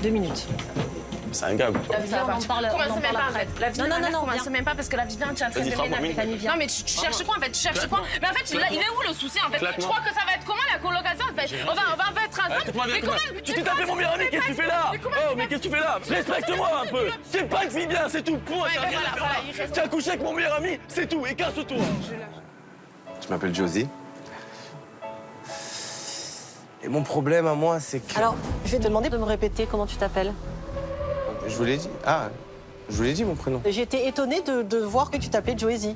2 minutes. C'est un gag. La Vivian, on en parle Commence même pas en après. fait. La Vivian, Non, commence même pas parce que la Vivian, tu as fait Vas-y, frappe-moi, m'énerver. Fanny, viens. Non mais tu cherches quoi en fait? Tu cherches quoi? Mais en fait, il est où le souci en fait? Je crois que ça va être comment la colocation en fait? On va être ensemble. Écoute-moi bien, Mais comment? Tu t'es tapé mon meilleur ami, qu'est-ce que tu fais là? Oh, mais qu'est-ce que tu fais là? Respecte-moi un peu. C'est pas une fille bien, c'est tout. Point. Tu as couché avec mon meilleur ami, c'est tout. Et casse-toi. Je m'appelle Josie. Et mon problème à moi, c'est que... Alors, je vais te demander de me répéter comment tu t'appelles. Je vous l'ai dit. Ah, je vous l'ai dit mon prénom. J'ai été étonnée de voir que tu t'appelais Josie.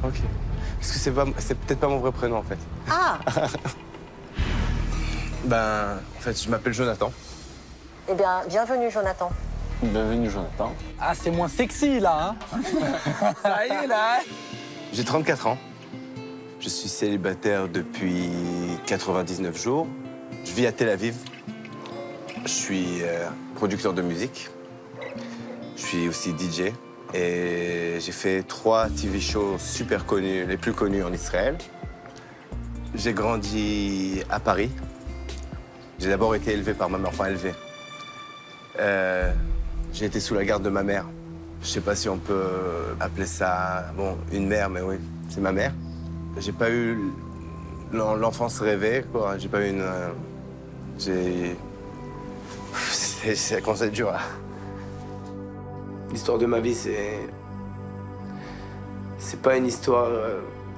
Ok. Parce que c'est peut-être pas mon vrai prénom en fait. Ah. Ben, en fait, je m'appelle Jonathan. Eh bien, bienvenue, Jonathan. Bienvenue, Jonathan. Ah, c'est moins sexy, là, hein. Ça y est, là. J'ai 34 ans. Je suis célibataire depuis 99 jours. Je vis à Tel Aviv. Je suis producteur de musique. Je suis aussi DJ. Et j'ai fait 3 TV shows super connus, les plus connus en Israël. J'ai grandi à Paris. J'ai d'abord été élevé par ma mère, enfin élevé. J'ai été sous la garde de ma mère. Je sais pas si on peut appeler ça, bon, une mère, mais oui, c'est ma mère. J'ai pas eu l'enfance rêvée, quoi. J'ai pas eu une... C'est quand c'est dur, là. L'histoire de ma vie, c'est pas une histoire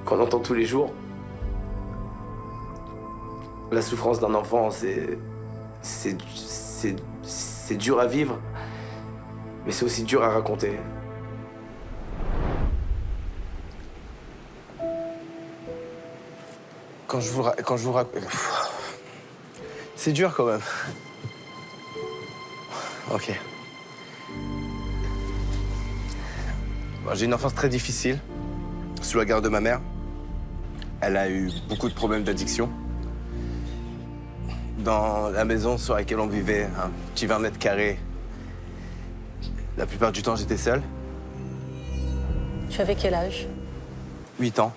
qu'on entend tous les jours. La souffrance d'un enfant, c'est dur à vivre, mais c'est aussi dur à raconter. Quand je vous raconte... C'est dur quand même. Ok. Bon, j'ai une enfance très difficile, sous la garde de ma mère. Elle a eu beaucoup de problèmes d'addiction. Dans la maison sur laquelle on vivait, un petit 20 mètres carrés, la plupart du temps, j'étais seul. Tu avais quel âge? 8 ans.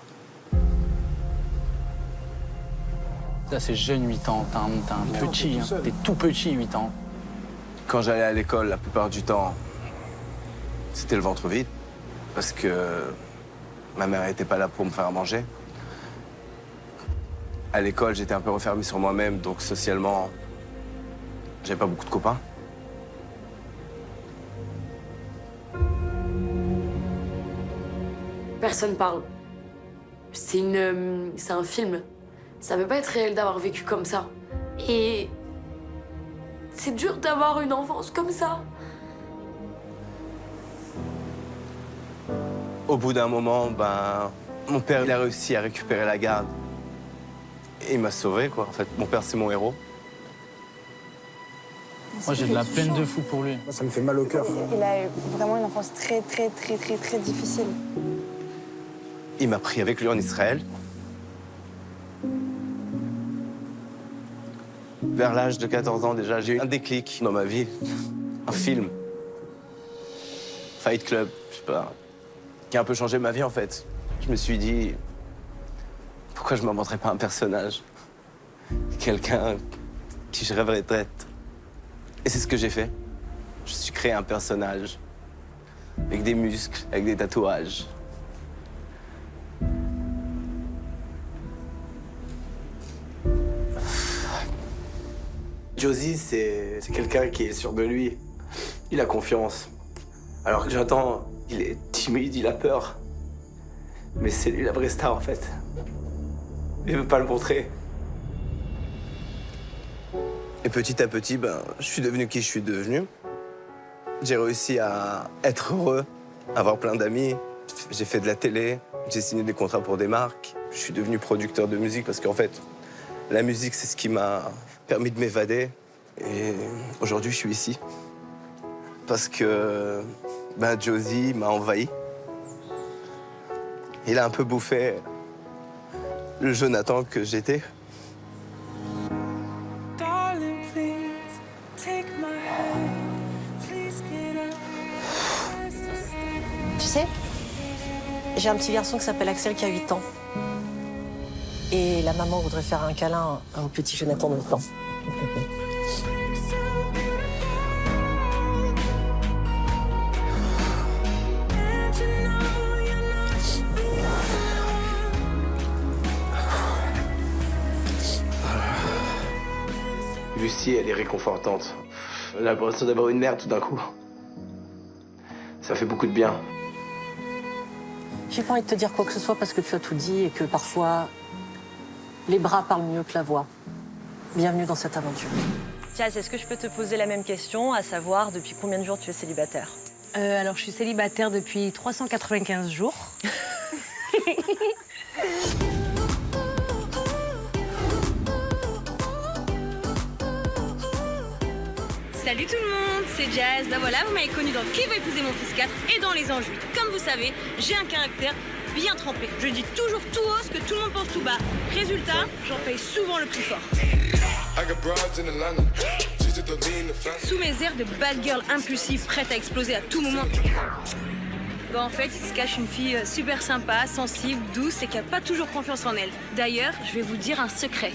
Ça, c'est jeune, 8 ans. T'es un petit, hein. T'es tout petit, 8 ans. Quand j'allais à l'école, la plupart du temps, c'était le ventre vide. Parce que ma mère n'était pas là pour me faire à manger. À l'école, j'étais un peu refermé sur moi-même, donc socialement, j'avais pas beaucoup de copains. Personne parle. C'est un film. Ça peut pas être réel d'avoir vécu comme ça. Et c'est dur d'avoir une enfance comme ça. Au bout d'un moment, ben, mon père il a réussi à récupérer la garde. Et il m'a sauvé, quoi. En fait, mon père, c'est mon héros. Moi, j'ai de la peine de fou pour lui. Ça me fait mal au cœur. Il a eu vraiment une enfance très difficile. Il m'a pris avec lui en Israël. Vers l'âge de 14 ans, déjà, j'ai eu un déclic dans ma vie. Un film. Fight Club, je sais pas. Qui a un peu changé ma vie, en fait. Je me suis dit... Pourquoi je m'inventerais pas un personnage? Quelqu'un qui je rêverais d'être. Et c'est ce que j'ai fait. Je suis créé un personnage. Avec des muscles, avec des tatouages. Josie, c'est quelqu'un qui est sûr de lui. Il a confiance. Alors que Jonathan, il est timide, il a peur. Mais c'est lui la vraie star, en fait. Il veut pas le montrer. Et petit à petit, ben, je suis devenu qui je suis devenu. J'ai réussi à être heureux, avoir plein d'amis. J'ai fait de la télé, j'ai signé des contrats pour des marques. Je suis devenu producteur de musique parce qu'en fait, la musique, c'est ce qui m'a permis de m'évader. Et aujourd'hui, je suis ici. Parce que ben, Josie m'a envahi. Il a un peu bouffé le Jonathan que j'étais. Tu sais, j'ai un petit garçon qui s'appelle Axel qui a 8 ans. Et la maman voudrait faire un câlin au petit Jonathan de 8 ans. Lucie, elle est réconfortante. J'ai l'impression d'avoir une mère tout d'un coup. Ça fait beaucoup de bien. J'ai pas envie de te dire quoi que ce soit parce que tu as tout dit et que parfois, les bras parlent mieux que la voix. Bienvenue dans cette aventure. Jazz, est-ce que je peux te poser la même question, à savoir depuis combien de jours tu es célibataire? Alors, je suis célibataire depuis 395 jours. Salut tout le monde, c'est Jazz. Ben voilà, vous m'avez connu dans Qui veut épouser mon fils 4 et dans Les Anges 8. Comme vous savez, j'ai un caractère bien trempé. Je dis toujours tout haut ce que tout le monde pense tout bas. Résultat, j'en paye souvent le plus fort. Sous mes airs de bad girl impulsive, prête à exploser à tout moment. Bon, en fait, il se cache une fille super sympa, sensible, douce et qui a pas toujours confiance en elle. D'ailleurs, je vais vous dire un secret.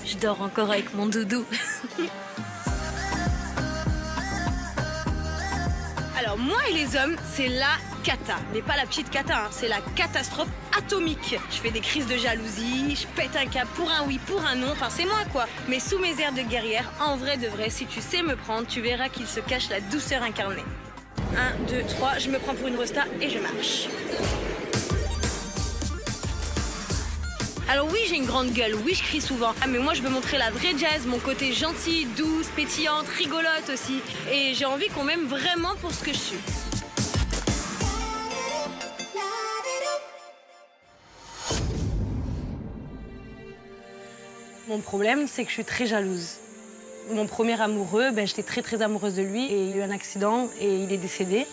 Je dors encore avec mon doudou. Alors moi et les hommes, c'est la cata. Mais pas la petite cata, hein. C'est la catastrophe atomique. Je fais des crises de jalousie, je pète un câble pour un oui, pour un non, enfin c'est moi quoi. Mais sous mes airs de guerrière, en vrai de vrai, si tu sais me prendre, tu verras qu'il se cache la douceur incarnée. 1, 2, 3, je me prends pour une rosta et je marche. Alors oui, j'ai une grande gueule, oui, je crie souvent. Ah mais moi, je veux montrer la vraie Jazz, mon côté gentille, douce, pétillante, rigolote aussi. Et j'ai envie qu'on m'aime vraiment pour ce que je suis. Mon problème, c'est que je suis très jalouse. Mon premier amoureux, j'étais très amoureuse de lui et il a eu un accident et il est décédé.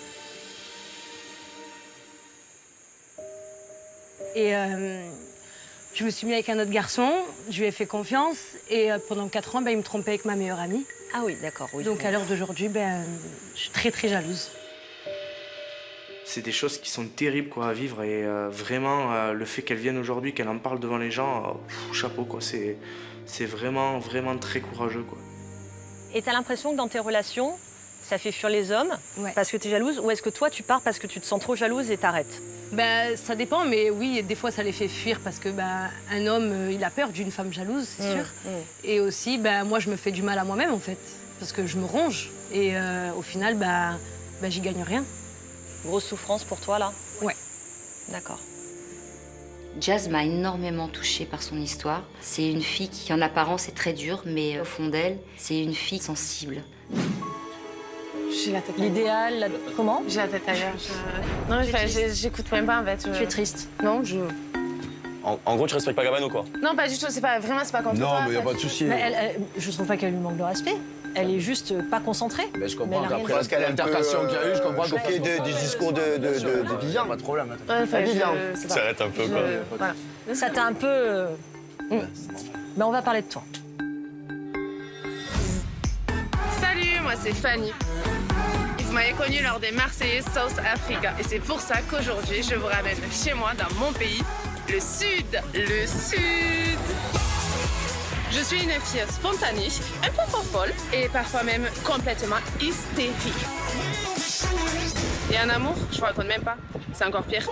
Et je me suis mis avec un autre garçon, je lui ai fait confiance et pendant 4 ans, il me trompait avec ma meilleure amie. Ah oui, d'accord, oui. Donc à l'heure d'aujourd'hui, je suis très jalouse. C'est des choses qui sont terribles quoi, à vivre et vraiment, le fait qu'elle vienne aujourd'hui, qu'elle en parle devant les gens, chapeau quoi, c'est vraiment très courageux quoi. Et t'as l'impression que dans tes relations, ça fait fuir les hommes parce que t'es jalouse, ou est-ce que toi tu pars parce que tu te sens trop jalouse et t'arrêtes? Ça dépend, mais oui, des fois ça les fait fuir parce que un homme, il a peur d'une femme jalouse, c'est sûr. Et aussi, moi je me fais du mal à moi-même en fait, parce que je me ronge et au final, j'y gagne rien. Grosse souffrance pour toi là? Ouais. D'accord. Jazz m'a énormément touchée par son histoire. C'est une fille qui, en apparence, est très dure, mais au fond d'elle, c'est une fille sensible. J'ai la tête L'idéal, comment? J'ai la tête ailleurs. Non, j'écoute même pas en fait. Tu es triste? Non, En gros, tu respectes pas Gabano, quoi. Non, pas du tout, c'est pas contre toi. Non, mais y a pas de souci. Je trouve pas qu'elle lui manque de respect. Elle est juste pas concentrée. Mais je comprends Mais elle a qu'après rien dit. l'altercation qu'il y a eu, je comprends choquée du discours de Vivian. Pas de problème. S'arrête un peu, quoi. Voilà. Ça t'a un peu... Mais on va parler de toi. Salut, moi c'est Fanny. Vous m'avez connue lors des Marseillais South Africa. Et c'est pour ça qu'aujourd'hui, je vous ramène chez moi, dans mon pays, le Sud. Le Sud. Je suis une fille spontanée, un peu folle et parfois même complètement hystérique. Et en amour, je vous raconte même pas. C'est encore pire.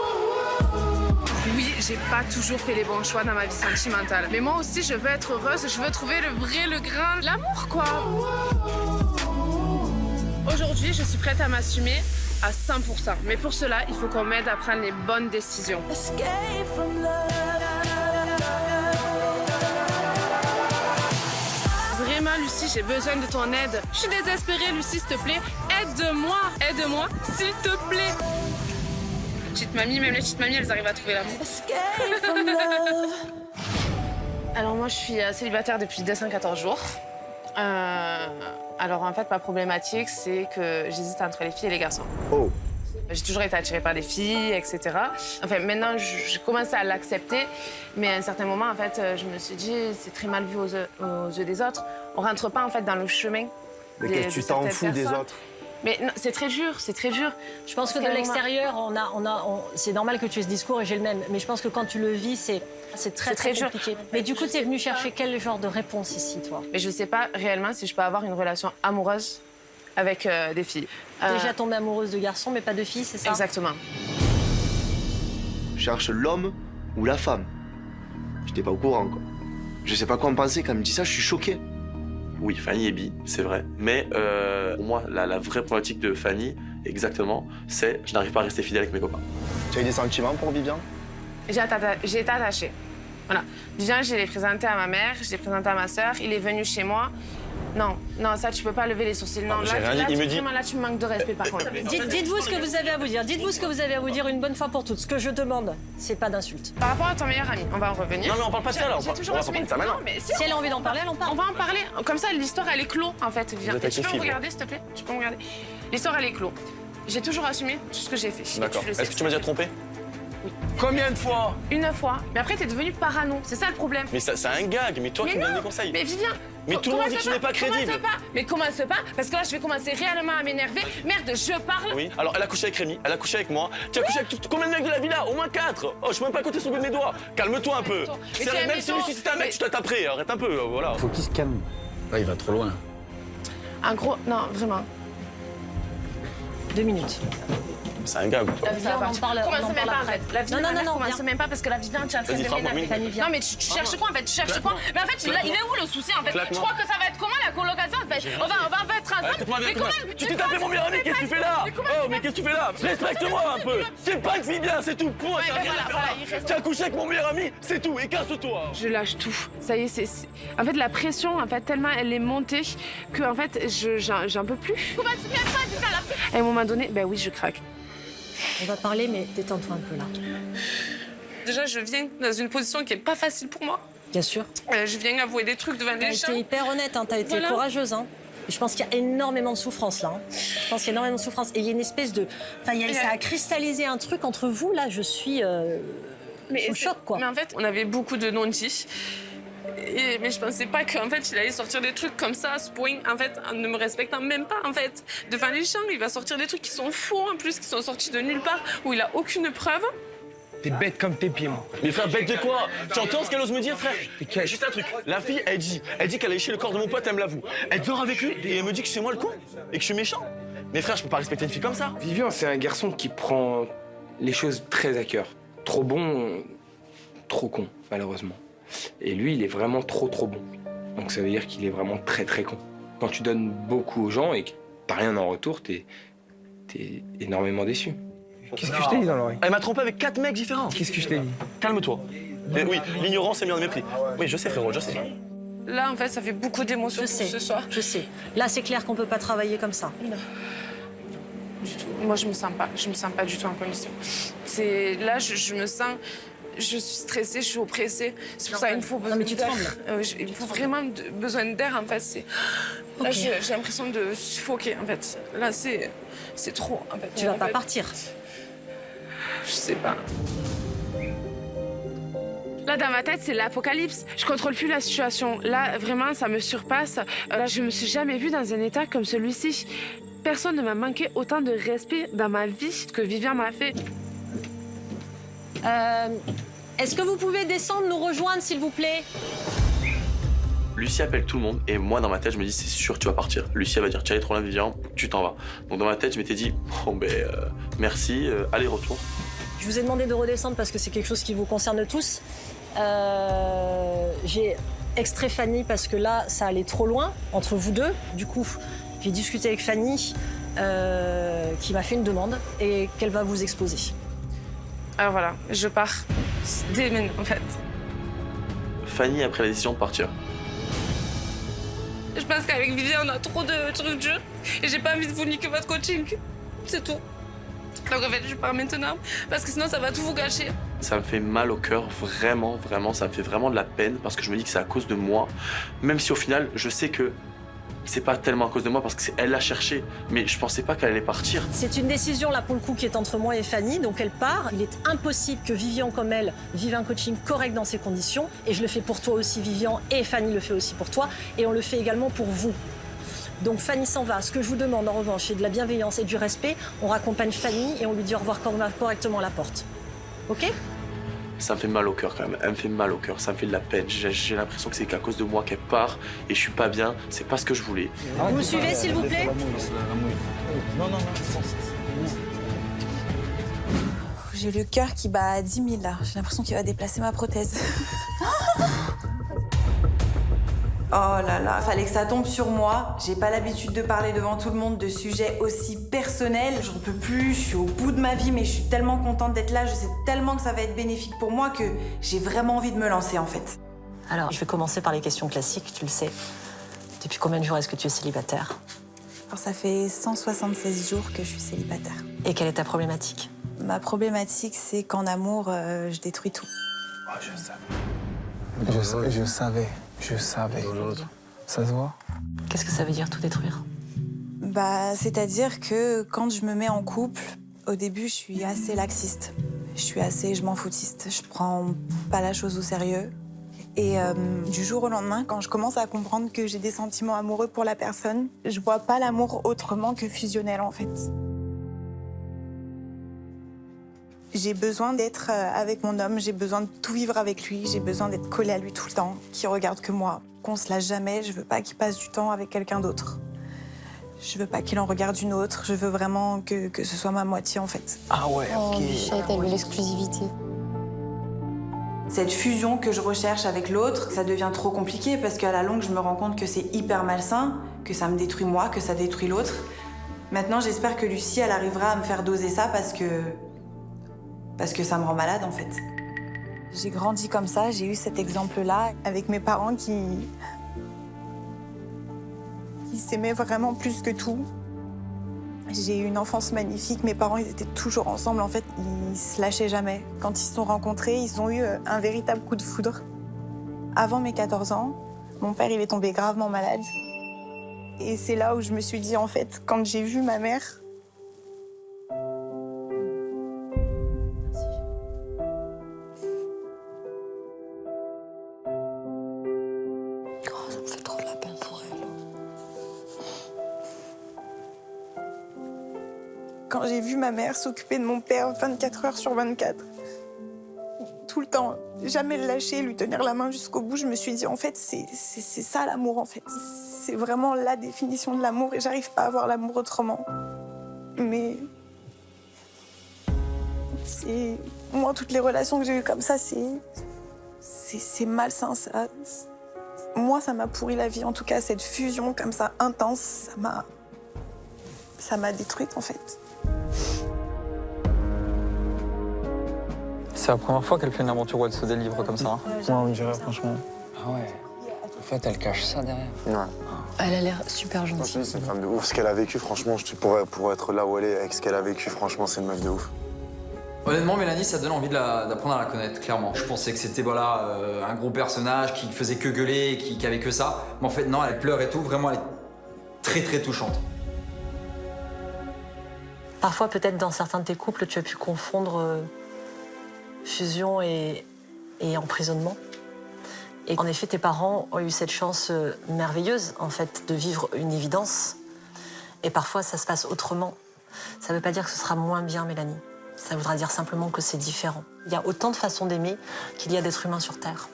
Oui, j'ai pas toujours fait les bons choix dans ma vie sentimentale. Mais moi aussi, je veux être heureuse, je veux trouver le vrai, le grand, l'amour, quoi. Aujourd'hui, je suis prête à m'assumer à 100%. Mais pour cela, il faut qu'on m'aide à prendre les bonnes décisions. Vraiment, Lucie, j'ai besoin de ton aide. Je suis désespérée, Lucie, s'il te plaît. Aide-moi, s'il te plaît. Petite mamie, même les petites mamies, elles arrivent à trouver l'amour. Alors moi, je suis célibataire depuis 214 jours. Alors en fait, ma problématique, c'est que j'hésite entre les filles et les garçons. Oh. J'ai toujours été attirée par des filles, etc. Enfin, maintenant, je commence à l'accepter. Mais à un certain moment, en fait, je me suis dit, c'est très mal vu aux yeux des autres. On rentre pas, en fait, dans le chemin. Mais qu'est-ce que tu t'en fous des autres? Mais non, c'est très dur, c'est très dur. Je pense que de l'extérieur, c'est normal que tu aies ce discours et j'ai le même. Mais je pense que quand tu le vis, c'est très compliqué. Mais du coup, tu es venu chercher quel genre de réponse ici, toi? Mais je sais pas réellement si je peux avoir une relation amoureuse avec des filles. Déjà tombée amoureuse de garçons, mais pas de filles, c'est ça? Exactement. Je cherche l'homme ou la femme. J'étais pas au courant, quoi. Je sais pas quoi en penser quand elle me dit ça, je suis choqué. Oui, Fanny est bi, c'est vrai. Mais pour moi, la vraie problématique de Fanny, exactement, c'est je n'arrive pas à rester fidèle avec mes copains. Tu as eu des sentiments pour Vivian? J'ai été attachée. Voilà. Vivian, je l'ai présenté à ma mère, je l'ai présenté à ma sœur, il est venu chez moi. Non, non, ça, tu peux pas lever les sourcils. Non, j'ai rien dit. Il me dit... Vraiment, là, tu me manques de respect, par contre. Dites-vous ce que vous avez à vous dire. Dites-vous ce que vous avez à vous dire une bonne fois pour toutes. Ce que je demande, c'est pas d'insultes. Par rapport à ton meilleur ami, on va en revenir. Non, mais on parle pas de ça, là. On va pas assumé. parler de ça maintenant. Non, mais Si elle a envie d'en parler, elle en parle. On va en parler. Comme ça, l'histoire, elle est clos, en fait, Vivian. Vous êtes Tu peux me agressif, regarder, s'il te plaît? Tu peux me regarder? L'histoire, elle est clos. J'ai toujours assumé tout ce que j'ai fait. D'accord. Est-ce que tu m'as déjà trompé? Oui. Combien de fois? Une fois. Mais après, t'es devenu parano. C'est ça le problème. Mais ça, c'est un gag. Mais toi qui me donnes des conseils. Mais Vivian. Mais tout le monde dit que tu n'es pas crédible. Commence pas. Mais commence pas, parce que là, je vais commencer réellement à m'énerver. Merde, je parle. Oui, alors elle a couché avec Rémi, elle a couché avec moi. Tu as couché avec combien de mecs de la villa? Au moins 4. Oh, je peux même pas compter sur le bout de mes doigts. Calme-toi un peu. Même si c'était un mec, tu t'as tapé. Arrête un peu, voilà. Faut qu'il se calme. Là, il va trop loin. En gros, non, vraiment. 2 minutes. C'est un gag. La Vivian, on en parle. Commence même pas, en fait. La Vivian, non, commence même pas, parce que la Vivian, tu es en train de m'énerver. Non, mais tu cherches quoi, en fait? Tu cherches quoi? Mais en fait, il est où le souci, en fait? Je crois que ça va être comment la colocation? On va être ensemble. Mais comment? Tu t'es tapé mon meilleur ami, qu'est-ce que tu fais là? Oh, mais qu'est-ce que tu fais là? Respecte-moi un peu. C'est pas une fille bien, c'est tout. Point. Tu as couché avec mon meilleur ami, c'est tout. Et casse-toi. Je lâche tout. Ça y est, en fait, la pression, en fait, tellement elle est montée que, en fait, j'en peux plus. À un moment donné, ben oui, je craque. On va parler, mais détends-toi un peu là. Déjà, je viens dans une position qui est pas facile pour moi. Bien sûr. Je viens avouer des trucs devant les gens. T'as été hyper honnête, hein, t'as été courageuse. Hein. Et je pense qu'il y a énormément de souffrance là. Hein. Je pense qu'il y a énormément de souffrance. Et il y a une espèce de... Enfin, ça a cristallisé un truc entre vous, là. Je suis sous le choc, quoi. Mais en fait, on avait beaucoup de non-dits. Mais je pensais pas qu'en fait, il allait sortir des trucs comme ça, à ce point, en fait, en ne me respectant même pas, en fait. Devant les gens, il va sortir des trucs qui sont faux, en plus, qui sont sortis de nulle part, où il a aucune preuve. T'es bête comme tes pieds, moi. Mais frère, bête de quoi? Tu entends ce qu'elle ose me dire, frère? Juste un truc. La fille, elle dit qu'elle a léché le corps de mon pote, elle me l'avoue. Elle dort avec lui et elle me dit que c'est moi le con et que je suis méchant. Mais frère, je peux pas respecter une fille comme ça. Vivian, c'est un garçon qui prend les choses très à cœur. Trop bon, trop con, malheureusement. Et lui, il est vraiment trop bon. Donc ça veut dire qu'il est vraiment très con. Quand tu donnes beaucoup aux gens et que t'as rien en retour, t'es énormément déçu. Qu'est-ce que je t'ai dit dans l'oreille? Elle m'a trompé avec 4 mecs différents. Qu'est-ce que je t'ai dit? Calme-toi. Oui, l'ignorance est mieux en mépris. Oui, je sais, frérot, je sais. Là, en fait, ça fait beaucoup d'émotions ce soir. Je sais. Là, c'est clair qu'on peut pas travailler comme ça. Non. Du tout. Moi, je me sens pas du tout en condition. Là, je me sens... Je suis stressée, je suis oppressée. C'est pour ça qu'il me faut besoin mais tu d'air. trembles. Il me faut vraiment besoin d'air, en fait. Là, j'ai l'impression de suffoquer, en fait. Là, c'est trop, en fait. Tu vas pas partir. Je sais pas. Là, dans ma tête, c'est l'apocalypse. Je contrôle plus la situation. Là, vraiment, ça me surpasse. Là, je me suis jamais vue dans un état comme celui-ci. Personne ne m'a manqué autant de respect dans ma vie, ce que Vivian m'a fait. Est-ce que vous pouvez descendre, nous rejoindre, s'il vous plaît? Lucie appelle tout le monde et moi, dans ma tête, je me dis, c'est sûr que tu vas partir. Lucie, elle va dire, tu allais trop loin, Vivian, tu t'en vas. Donc dans ma tête, je m'étais dit, bon ben, merci, aller-retour. Je vous ai demandé de redescendre parce que c'est quelque chose qui vous concerne tous. J'ai extrait Fanny parce que là, ça allait trop loin entre vous deux. Du coup, j'ai discuté avec Fanny qui m'a fait une demande et qu'elle va vous exposer. Alors voilà, je pars dès maintenant, en fait. Fanny a pris la décision de partir. Je pense qu'avec Vivian, on a trop de trucs durs et j'ai pas envie de vous niquer votre coaching. C'est tout. Donc en fait, je pars maintenant parce que sinon, ça va tout vous gâcher. Ça me fait mal au cœur, vraiment, ça me fait vraiment de la peine parce que je me dis que c'est à cause de moi. Même si au final, je sais que c'est pas tellement à cause de moi parce qu'elle l'a cherché, mais je pensais pas qu'elle allait partir. C'est une décision, là, pour le coup, qui est entre moi et Fanny, donc elle part. Il est impossible que Vivian, comme elle, vive un coaching correct dans ces conditions. Et je le fais pour toi aussi, Vivian, et Fanny le fait aussi pour toi. Et on le fait également pour vous. Donc Fanny s'en va. Ce que je vous demande, en revanche, c'est de la bienveillance et du respect. On raccompagne Fanny et on lui dit au revoir correctement à la porte. OK ? Ça me fait mal au cœur quand même, elle me fait mal au cœur, ça me fait de la peine. J'ai l'impression que c'est qu'à cause de moi qu'elle part et je suis pas bien, c'est pas ce que je voulais. Vous me suivez s'il vous plaît? Non. J'ai le cœur qui bat à 10 000 là, j'ai l'impression qu'il va déplacer ma prothèse. Oh là là, fallait que ça tombe sur moi. J'ai pas l'habitude de parler devant tout le monde de sujets aussi personnels. J'en peux plus, je suis au bout de ma vie, mais je suis tellement contente d'être là. Je sais tellement que ça va être bénéfique pour moi que j'ai vraiment envie de me lancer en fait. Alors, je vais commencer par les questions classiques, tu le sais. Depuis combien de jours est-ce que tu es célibataire? Alors ça fait 176 jours que je suis célibataire. Et quelle est ta problématique? Ma problématique, c'est qu'en amour, je détruis tout. Oh, je savais. Je savais. Ça se voit? Qu'est-ce que ça veut dire, tout détruire? Bah, c'est-à-dire que quand je me mets en couple, au début, je suis assez laxiste. Je m'en foutiste. Je prends pas la chose au sérieux. Et du jour au lendemain, quand je commence à comprendre que j'ai des sentiments amoureux pour la personne, je vois pas l'amour autrement que fusionnel, en fait. J'ai besoin d'être avec mon homme, j'ai besoin de tout vivre avec lui, j'ai besoin d'être collée à lui tout le temps, qu'il regarde que moi, qu'on se lâche jamais, je veux pas qu'il passe du temps avec quelqu'un d'autre. Je veux pas qu'il en regarde une autre, je veux vraiment que ce soit ma moitié en fait. Ah ouais, ok. Oh, Michel, t'as vu l'exclusivité. Cette fusion que je recherche avec l'autre, ça devient trop compliqué parce qu'à la longue, je me rends compte que c'est hyper malsain, que ça me détruit moi, que ça détruit l'autre. Maintenant, j'espère que Lucie, elle arrivera à me faire doser ça parce que ça me rend malade en fait. J'ai grandi comme ça, j'ai eu cet exemple-là avec mes parents qui s'aimaient vraiment plus que tout. J'ai eu une enfance magnifique, mes parents ils étaient toujours ensemble en fait, ils se lâchaient jamais. Quand ils se sont rencontrés, ils ont eu un véritable coup de foudre. Avant mes 14 ans, mon père il est tombé gravement malade. Et c'est là où je me suis dit en fait, quand j'ai vu ma mère, Ça me fait trop de la peine pour elle. quand j'ai vu ma mère s'occuper de mon père 24 heures sur 24, tout le temps, jamais le lâcher, lui tenir la main jusqu'au bout, je me suis dit en fait c'est ça l'amour en fait. C'est vraiment la définition de l'amour et j'arrive pas à voir l'amour autrement. Mais c'est moi toutes les relations que j'ai eues comme ça c'est malsain ça. Moi ça m'a pourri la vie en tout cas cette fusion comme ça intense, ça m'a détruite en fait. C'est la première fois qu'elle fait une aventure où elle se délivre comme ça. Ouais, on dirait franchement. Ah ouais. En fait, elle cache ça derrière. Ouais. Elle a l'air super Franchement, gentille. c'est une femme de ouf. Ce qu'elle a vécu, franchement, pour être là où elle est avec ce qu'elle a vécu, franchement, c'est une meuf de ouf. Honnêtement, Mélanie, ça donne envie d'apprendre à la connaître, clairement. Je pensais que c'était un gros personnage qui faisait que gueuler, qui avait que ça. Mais en fait, non, elle pleure et tout. Vraiment, elle est très, très touchante. Parfois, peut-être dans certains de tes couples, tu as pu confondre fusion et emprisonnement. Et en effet, tes parents ont eu cette chance merveilleuse, en fait, de vivre une évidence. Et parfois, ça se passe autrement. Ça ne veut pas dire que ce sera moins bien, Mélanie. Ça voudra dire simplement que c'est différent. Il y a autant de façons d'aimer qu'il y a d'êtres humains sur Terre.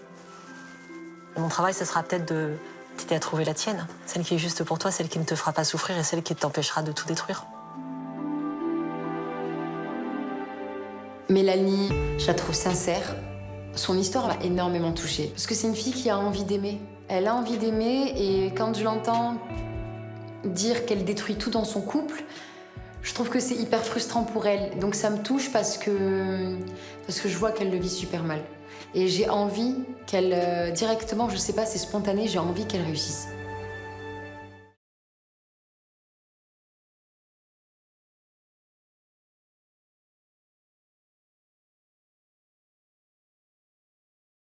Et mon travail, ce sera peut-être de t'aider à trouver la tienne. Celle qui est juste pour toi, celle qui ne te fera pas souffrir et celle qui t'empêchera de tout détruire. Mélanie, je la trouve sincère. Son histoire m'a énormément touchée. Parce que c'est une fille qui a envie d'aimer. Elle a envie d'aimer et quand je l'entends dire qu'elle détruit tout dans son couple, je trouve que c'est hyper frustrant pour elle. Donc ça me touche parce que je vois qu'elle le vit super mal. Et j'ai envie qu'elle, directement, je sais pas, c'est spontané, j'ai envie qu'elle réussisse.